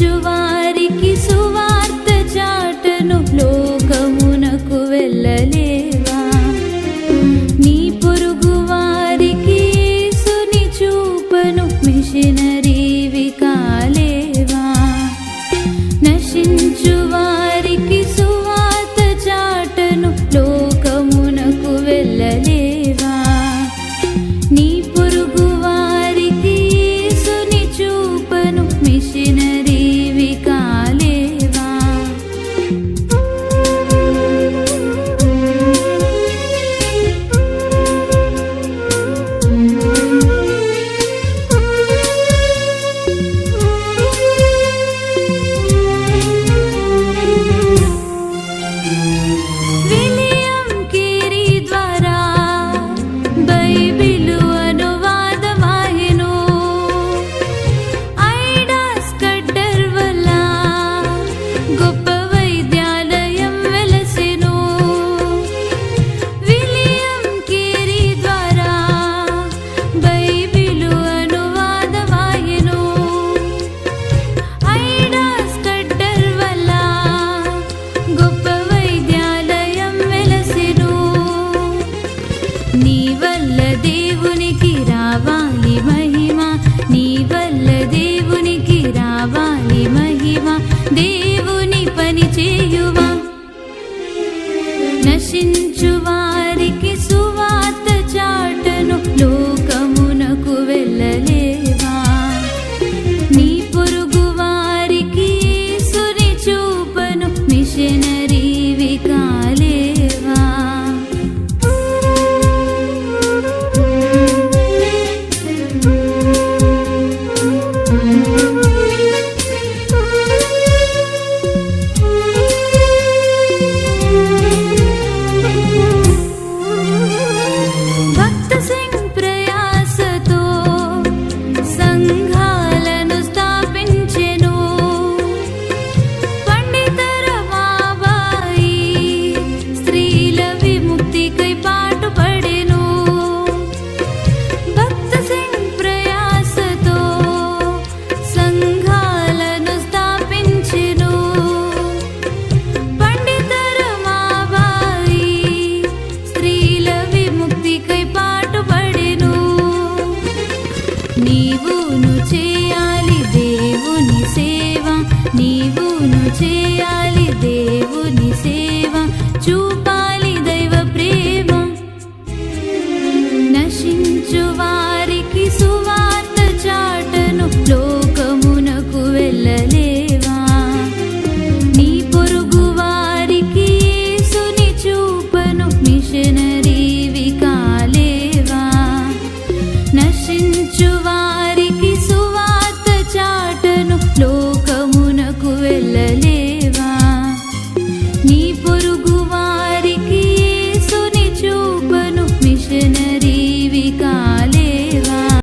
నశించు వారికి సువార్త చాటను లోకమునకు వెళ్ళలేవా? నీ పొరుగు వారికి యేసుని చూపను మిషనరీవి కాలేవా? నశించు వారికి సువార్త చాటను లోకమునకు వెళ్ళలేవా? నీ పొరుగు వారికి యేసుని చూపను మిషనరీవి కాలేవా? విలియం కేరీ ద్వారా బైబిలు అనువాదమాయెను. ఐడాస్ కట్టర్ వల్ల గొప్ప వైద్యాలయం వెలసెను. విలియం కేరీ ద్వారా బైబిలు అనువాదమాయెను. ఐడాస్ కట్టర్ వల్ల గొప్ప వైద్యాలయం వెలసెను. నీ వల్ల దేవునికి రావాలి మహిమ, నీ వల్ల దేవునికి రావాలి మహిమ. దేవుని పని చేయువా? నశించు వారికి సువార్త చాటను లోకమునకు వెళ్ళలేవా? నీ పొరుగు వారికి యేసుని చూపను మిషనరీవి కాలేవా? భక్త సింగ్ ప్రయాసతో సంఘాలను స్థాపించెను. పండిత రమాబాయి స్త్రీల విముక్తికై పాటుపడెను. భక్త సింగ్ ప్రయాసతో సంఘాలను స్థాపించెను. పండిత రమాబాయి స్త్రీల విముక్తికై పాటుపడెను. నీవును చేయాలి దేవుని సేవ, నీవును చేయాలి దేవుని సేవ, చూపాలి దైవ ప్రేమ. నశించు వారికి సువార్త చాటను లోకమునకు వెళ్ళలేవా? నీ పొరుగు వారికి యేసుని చూపను మిషనరీవి కాలేవా? నశించు వారి